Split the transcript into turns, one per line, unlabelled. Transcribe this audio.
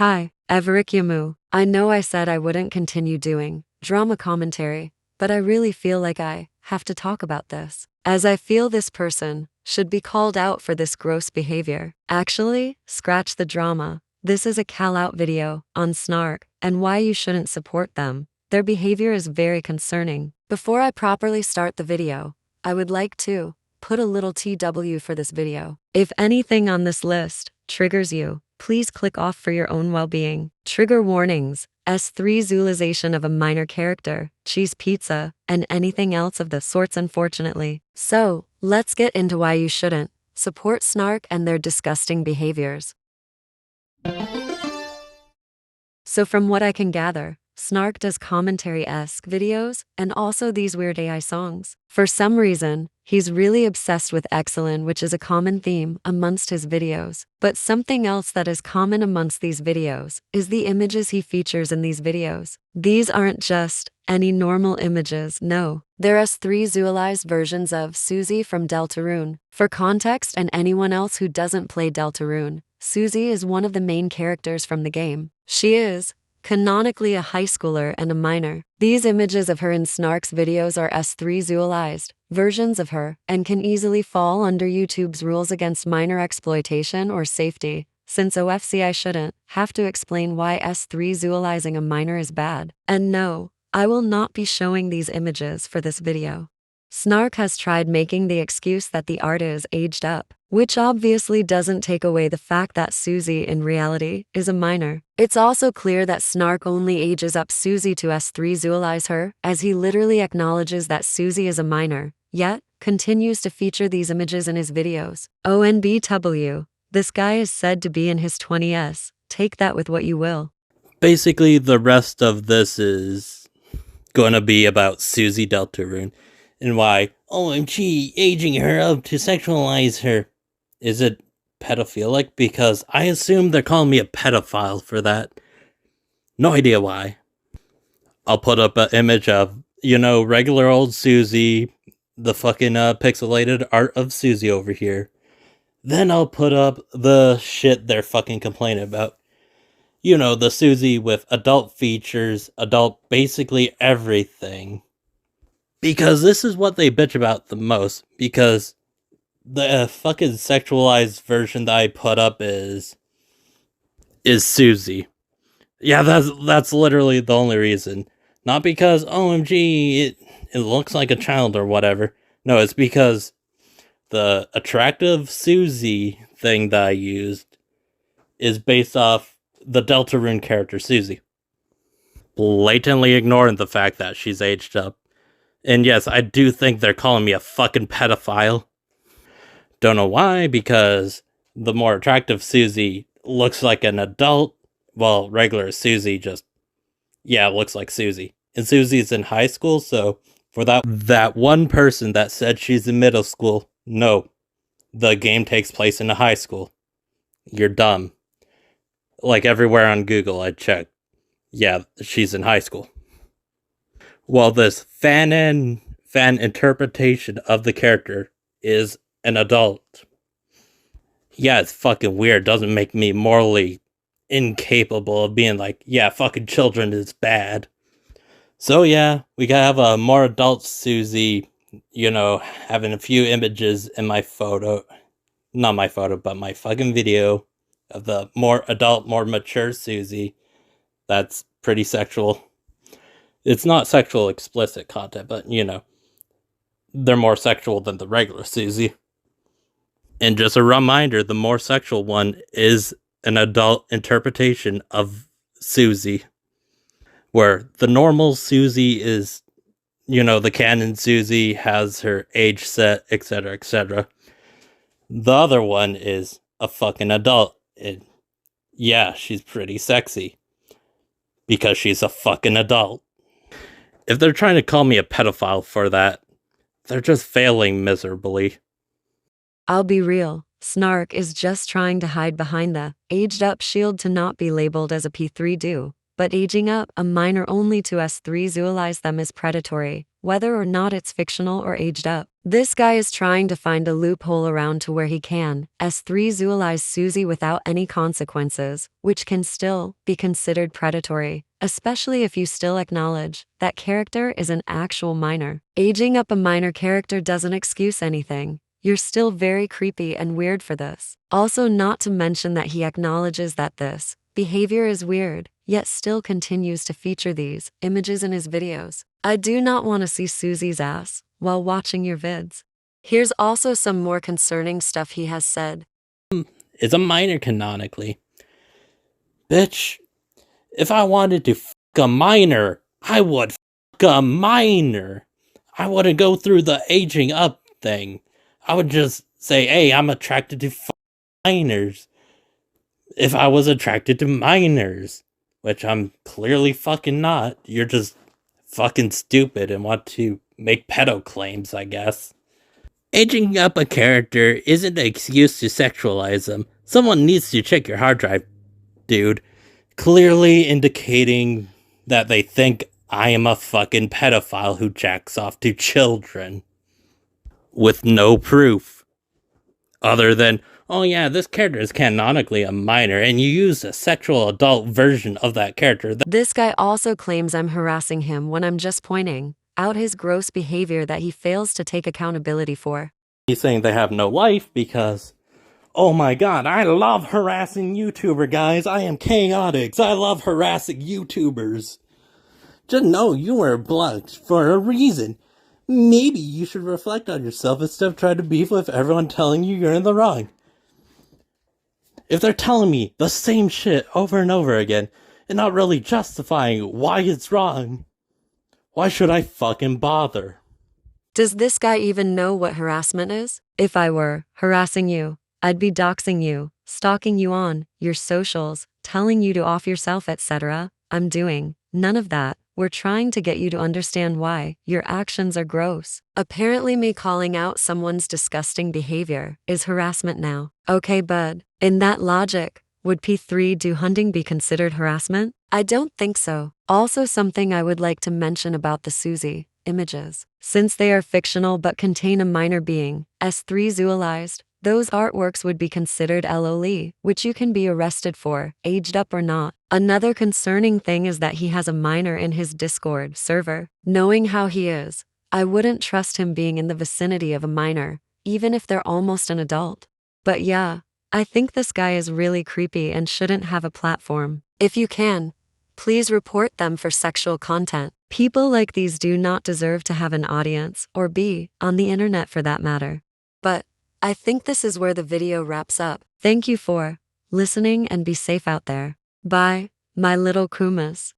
Hi, Yamu. I know I said I wouldn't continue doing drama commentary, but I really feel like I have to talk about this, as I feel this person should be called out for this gross behavior. Actually, scratch the drama. This is a call-out video on SNARK and why you shouldn't support them. Their behavior is very concerning. Before I properly start the video, I would like to put a little TW for this video. If anything on this list triggers you, please click off for your own well-being. Trigger warnings: S3 zoolization of a minor character, cheese pizza, and anything else of the sorts, unfortunately. So, let's get into why you shouldn't support SNARK and their disgusting behaviors. So from what I can gather, SNARK does commentary-esque videos and also these weird AI songs. For some reason, he's really obsessed with Excellent, which is a common theme amongst his videos. But something else that is common amongst these videos is the images he features in these videos. These aren't just any normal images, no. There are three zoolized versions of Susie from Deltarune. For context and anyone else who doesn't play Deltarune, Susie is one of the main characters from the game. She is canonically a high schooler and a minor. These images of her in SNARK's videos are S3 zoolized versions of her and can easily fall under YouTube's rules against minor exploitation or safety. Since OFC, I shouldn't have to explain why S3 zoolizing a minor is bad. And no, I will not be showing these images for this video. SNARK has tried making the excuse that the art is aged up, which obviously doesn't take away the fact that Susie in reality is a minor. It's also clear that SNARK only ages up Susie to S3 zoolize her, as he literally acknowledges that Susie is a minor, yet continues to feature these images in his videos. ONBW, this guy is said to be in his 20s. Take that with what you will.
Basically, the rest of this is going to be about Susie Deltarune and why OMG aging her up to sexualize her. Is it pedophilic? Because I assume they're calling me a pedophile for that. No idea why. I'll put up an image of, regular old Susie, the fucking pixelated art of Susie over here. Then I'll put up the shit they're fucking complaining about. The Susie with adult features, adult basically everything. Because this is what they bitch about the most. Because the fucking sexualized version that I put up is Susie. Yeah, that's literally the only reason. Not because, OMG, it looks like a child or whatever. No, it's because the attractive Susie thing that I used is based off the Deltarune character Susie. Blatantly ignoring the fact that she's aged up. And yes, I do think they're calling me a fucking pedophile. Don't know why, because the more attractive Susie looks like an adult, while regular Susie looks like Susie. And Susie's in high school, so for that one person that said she's in middle school, no, the game takes place in a high school. You're dumb. Like everywhere on Google I checked, yeah, she's in high school. Well, this fan interpretation of the character is an adult. Yeah, it's fucking weird. Doesn't make me morally incapable of being like, yeah, fucking children is bad. So yeah, we gotta have a more adult Susie, having a few images in my photo. Not my photo, but my fucking video of the more adult, more mature Susie. That's pretty sexual. It's not sexual explicit content, but, they're more sexual than the regular Susie. And just a reminder, the more sexual one is an adult interpretation of Susie. Where the normal Susie is, the canon Susie has her age set, etc., etc. The other one is a fucking adult. And yeah, she's pretty sexy. Because she's a fucking adult. If they're trying to call me a pedophile for that, they're just failing miserably.
I'll be real, SNARK is just trying to hide behind the aged up shield to not be labeled as a P3 do. but aging up a minor only to S3 them as predatory, whether or not it's fictional or aged up. This guy is trying to find a loophole around to where he can S3 Susie without any consequences, which can still be considered predatory, especially if you still acknowledge that character is an actual minor. Aging up a minor character doesn't excuse anything. You're still very creepy and weird for this. Also, not to mention that he acknowledges that this behavior is weird, yet still continues to feature these images in his videos. I do not want to see Susie's ass while watching your vids. Here's also some more concerning stuff he has said.
Is a minor canonically. Bitch, if I wanted to fuck a minor, I would fuck a minor. I wouldn't go through the aging up thing. I would just say, hey, I'm attracted to minors. If I was attracted to minors, which I'm clearly fucking not, you're just fucking stupid and want to make pedo claims, I guess. Aging up a character isn't an excuse to sexualize them. Someone needs to check your hard drive, dude. Clearly indicating that they think I am a fucking pedophile who jacks off to children. With no proof. Other than, oh yeah, this character is canonically a minor, and you use a sexual adult version of that character.
This guy also claims I'm harassing him when I'm just pointing out his gross behavior that he fails to take accountability for.
He's saying they have no life because, oh my god, I love harassing YouTuber guys. I am chaotics. I love harassing YouTubers. Just know you were blocked for a reason. Maybe you should reflect on yourself instead of trying to beef with everyone telling you you're in the wrong. If they're telling me the same shit over and over again and not really justifying why it's wrong, why should I fucking bother?
Does this guy even know what harassment is? If I were harassing you, I'd be doxing you, stalking you on your socials, telling you to off yourself, etc. I'm doing none of that. We're trying to get you to understand why your actions are gross. Apparently me calling out someone's disgusting behavior is harassment now. Okay, bud. In that logic, would P3 do hunting be considered harassment? I don't think so. Also, something I would like to mention about the Susie images. Since they are fictional but contain a minor being, S3 those artworks would be considered LOL, which you can be arrested for, aged up or not. Another concerning thing is that he has a minor in his Discord server. Knowing how he is, I wouldn't trust him being in the vicinity of a minor, even if they're almost an adult. But yeah, I think this guy is really creepy and shouldn't have a platform. If you can, please report them for sexual content. People like these do not deserve to have an audience, or be on the internet for that matter. But I think this is where the video wraps up. Thank you for listening and be safe out there. Bye, my little Kumas.